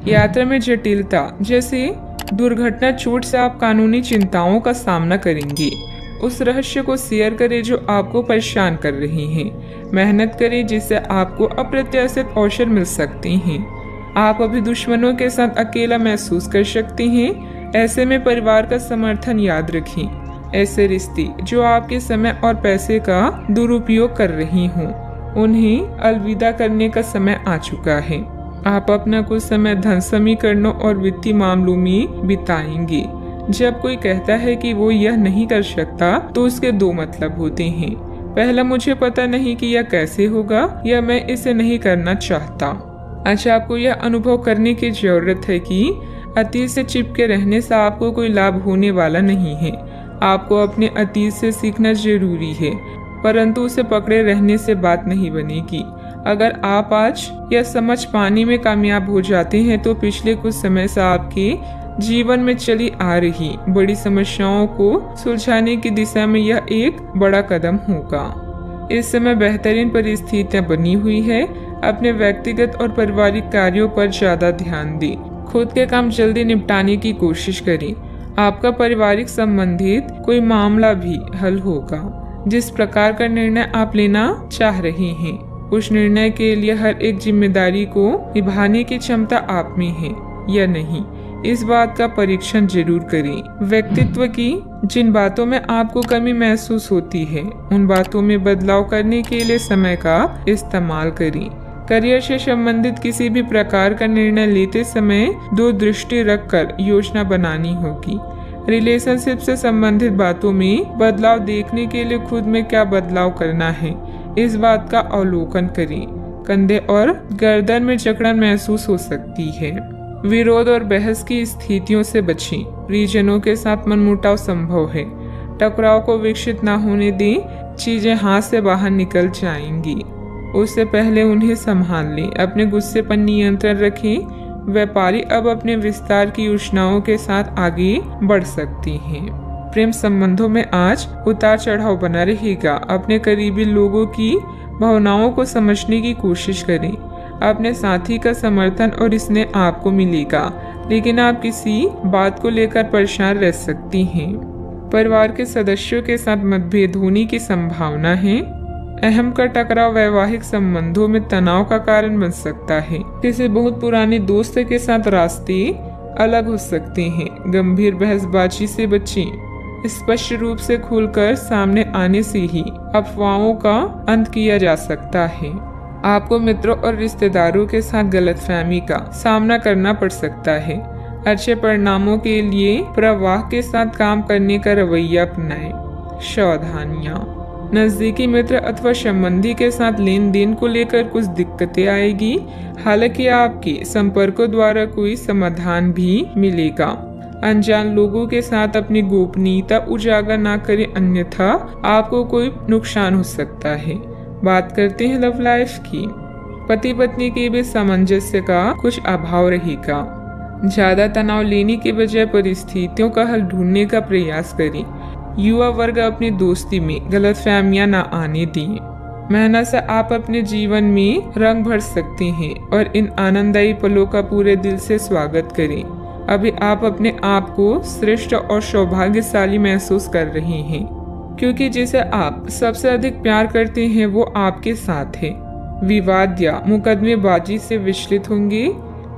यात्रा में जटिलता जैसे दुर्घटना चोट से आप कानूनी चिंताओं का सामना करेंगे। उस रहस्य को शेयर करें जो आपको परेशान कर रही हैं। मेहनत करें जिससे आपको अप्रत्याशित अवसर मिल सकते हैं। आप अभी दुश्मनों के साथ अकेला महसूस कर सकते हैं। ऐसे में परिवार का समर्थन याद रखें। ऐसे रिश्ते जो आपके समय और पैसे का दुरुपयोग कर रही हों, उन्हें अलविदा करने का समय आ चुका है। आप अपना कुछ समय धन समीकरणों और वित्तीय मामलों में बिताएंगे। जब कोई कहता है कि वो यह नहीं कर सकता तो उसके दो मतलब होते हैं। पहला, मुझे पता नहीं कि यह कैसे होगा, या मैं इसे नहीं करना चाहता। अच्छा, आपको यह अनुभव करने की जरूरत है कि अतीत से चिपके रहने से आपको कोई लाभ होने वाला नहीं है। आपको अपने अतीत से सीखना जरूरी है, परंतु उसे पकड़े रहने से बात नहीं बनेगी। अगर आप आज यह समझ पाने में कामयाब हो जाते हैं तो पिछले कुछ समय से आपके जीवन में चली आ रही बड़ी समस्याओं को सुलझाने की दिशा में यह एक बड़ा कदम होगा। इस समय बेहतरीन परिस्थितियां बनी हुई है। अपने व्यक्तिगत और पारिवारिक कार्यों पर ज्यादा ध्यान दें। खुद के काम जल्दी निपटाने की कोशिश करें। आपका पारिवारिक संबंधित कोई मामला भी हल होगा। जिस प्रकार का निर्णय आप लेना चाह रहे हैं, उस निर्णय के लिए हर एक जिम्मेदारी को निभाने की क्षमता आप में है या नहीं, इस बात का परीक्षण जरूर करें। व्यक्तित्व की जिन बातों में आपको कमी महसूस होती है, उन बातों में बदलाव करने के लिए समय का इस्तेमाल करें। करियर से संबंधित किसी भी प्रकार का निर्णय लेते समय दो दृष्टि रखकर योजना बनानी होगी। रिलेशनशिप से संबंधित बातों में बदलाव देखने के लिए खुद में क्या बदलाव करना है, इस बात का अवलोकन करें। कंधे और गर्दन में जकड़न महसूस हो सकती है। विरोध और बहस की स्थितियों से बचें। परिजनों के साथ मनमुटाव संभव है। टकराव को विकसित न होने दें। चीजें हाथ से बाहर निकल जाएंगी, उससे पहले उन्हें संभाल लें। अपने गुस्से पर नियंत्रण रखें। व्यापारी अब अपने विस्तार की योजनाओं के साथ आगे बढ़ सकती हैं। प्रेम संबंधों में आज उतार चढ़ाव बना रहेगा। अपने करीबी लोगों की भावनाओं को समझने की कोशिश करें। अपने साथी का समर्थन और स्नेह आपको मिलेगा, लेकिन आप किसी बात को लेकर परेशान रह सकती हैं। परिवार के सदस्यों के साथ मतभेद होने की संभावना है। अहम का टकराव वैवाहिक संबंधों में तनाव का कारण बन सकता है। किसी बहुत पुराने दोस्त के साथ रास्ते अलग हो सकते हैं। गंभीर बहसबाजी से बचें। स्पष्ट रूप से खुलकर सामने आने से ही अफवाहों का अंत किया जा सकता है। आपको मित्रों और रिश्तेदारों के साथ गलतफहमी का सामना करना पड़ सकता है। अच्छे परिणामों के लिए प्रवाह के साथ काम करने का रवैया अपनाएं। सावधानियां। नजदीकी मित्र अथवा संबंधी के साथ लेन देन को लेकर कुछ दिक्कतें आएगी। हालांकि आपके संपर्कों द्वारा कोई समाधान भी मिलेगा। अनजान लोगों के साथ अपनी गोपनीयता उजागर ना करें, अन्यथा आपको कोई नुकसान हो सकता है। बात करते हैं लव लाइफ की। पति पत्नी के बीच सामंजस्य का कुछ अभाव रहेगा। ज्यादा तनाव लेने के बजाय परिस्थितियों का हल ढूंढने का प्रयास करें। युवा वर्ग अपनी दोस्ती में गलतफहमियां न आने दें। मेहनत से आप अपने जीवन में रंग भर सकते हैं और इन आनंददायी पलों का पूरे दिल से स्वागत करें। अभी आप अपने आप को श्रेष्ठ और सौभाग्यशाली महसूस कर रहे हैं, क्योंकि जिसे आप सबसे अधिक प्यार करते हैं वो आपके साथ है। विवाद या मुकदमेबाजी से विचलित होंगे।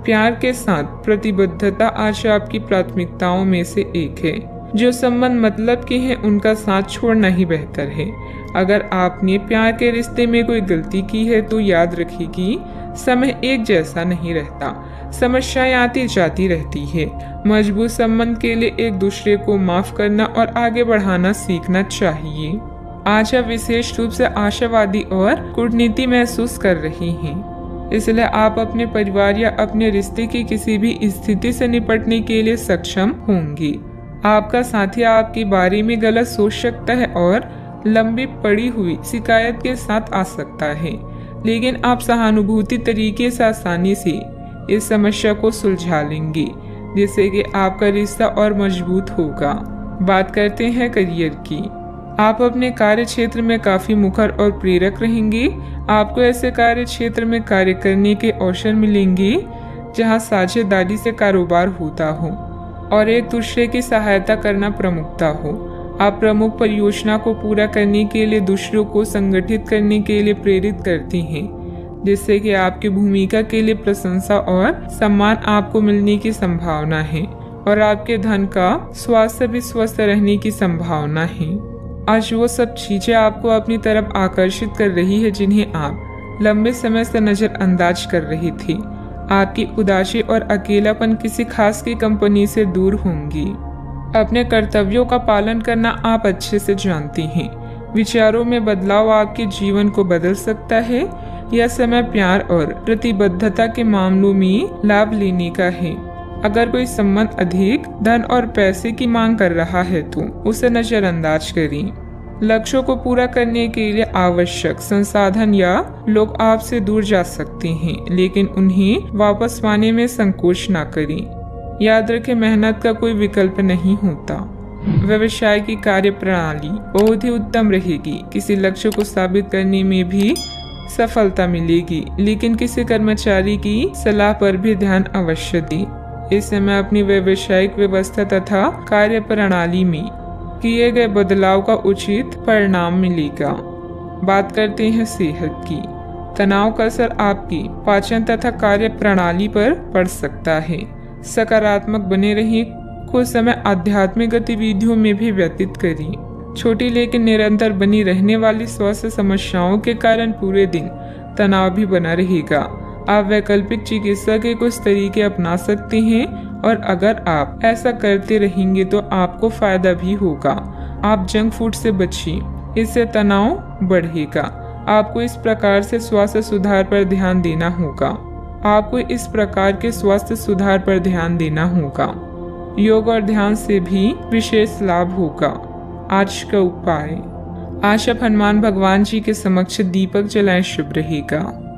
प्यार के साथ प्रतिबद्धता आज आपकी प्राथमिकताओं में से एक है। जो संबंध मतलब के हैं उनका साथ छोड़ना ही बेहतर है। अगर आपने प्यार के रिश्ते में कोई गलती की है तो याद रखिए कि समय एक जैसा नहीं रहता। समस्याएं आती जाती रहती है। मजबूत संबंध के लिए एक दूसरे को माफ करना और आगे बढ़ाना सीखना चाहिए। आज आप विशेष रूप से आशावादी और कूटनीति महसूस कर रहे हैं, इसलिए आप अपने परिवार या अपने रिश्ते की किसी भी स्थिति से निपटने के लिए सक्षम होंगे। आपका साथी आपके बारे में गलत सोच सकता है और लंबी पड़ी हुई शिकायत के साथ आ सकता है, लेकिन आप सहानुभूति तरीके से आसानी से इस समस्या को सुलझा लेंगे, जिससे कि आपका रिश्ता और मजबूत होगा। बात करते हैं करियर की। आप अपने कार्य क्षेत्र में काफी मुखर और प्रेरक रहेंगे। आपको ऐसे कार्य क्षेत्र में कार्य करने के अवसर मिलेंगे जहां साझेदारी से कारोबार होता हो और एक दूसरे की सहायता करना प्रमुखता हो। आप प्रमुख परियोजना को पूरा करने के लिए दूसरों को संगठित करने के लिए प्रेरित करती हैं, जिससे कि आपकी भूमिका के लिए प्रशंसा और सम्मान आपको मिलने की संभावना है और आपके धन का स्वास्थ्य भी स्वस्थ रहने की संभावना है। आज वो सब चीजें आपको अपनी तरफ आकर्षित कर रही है जिन्हें आप लंबे समय से नजरअंदाज कर रही थी। आपकी उदासी और अकेलापन किसी खास की कंपनी से दूर होंगी। अपने कर्तव्यों का पालन करना आप अच्छे से जानती हैं। विचारों में बदलाव आपके जीवन को बदल सकता है। यह समय प्यार और प्रतिबद्धता के मामलों में लाभ लेने का है। अगर कोई संबंध अधिक धन और पैसे की मांग कर रहा है तो उसे नजरअंदाज करें। लक्ष्यों को पूरा करने के लिए आवश्यक संसाधन या लोग आपसे दूर जा सकते हैं, लेकिन उन्हें वापस पाने में संकोच न करें। याद रखें, मेहनत का कोई विकल्प नहीं होता। व्यवसाय की कार्य प्रणाली बहुत ही उत्तम रहेगी। किसी लक्ष्य को साबित करने में भी सफलता मिलेगी, लेकिन किसी कर्मचारी की सलाह पर भी ध्यान अवश्य दें। इस समय अपनी व्यावसायिक व्यवस्था तथा कार्य प्रणाली में किए गए बदलाव का उचित परिणाम मिलेगा। बात करते हैं सेहत की। तनाव का असर आपकी पाचन तथा कार्य प्रणाली पर पड़ सकता है। सकारात्मक बने रहें। कुछ समय आध्यात्मिक गतिविधियों में भी व्यतीत करें। छोटी लेकिन निरंतर बनी रहने वाली स्वास्थ्य समस्याओं के कारण पूरे दिन तनाव भी बना रहेगा। आप वैकल्पिक चिकित्सा के कुछ तरीके अपना सकते हैं और अगर आप ऐसा करते रहेंगे तो आपको फायदा भी होगा। आप जंक फूड से बचिए, इससे तनाव बढ़ेगा। आपको इस प्रकार से स्वास्थ्य सुधार पर ध्यान देना होगा। योग और ध्यान से भी विशेष लाभ होगा। आज का उपाय, आज आप हनुमान भगवान जी के समक्ष दीपक जलाएं, शुभ रहेगा।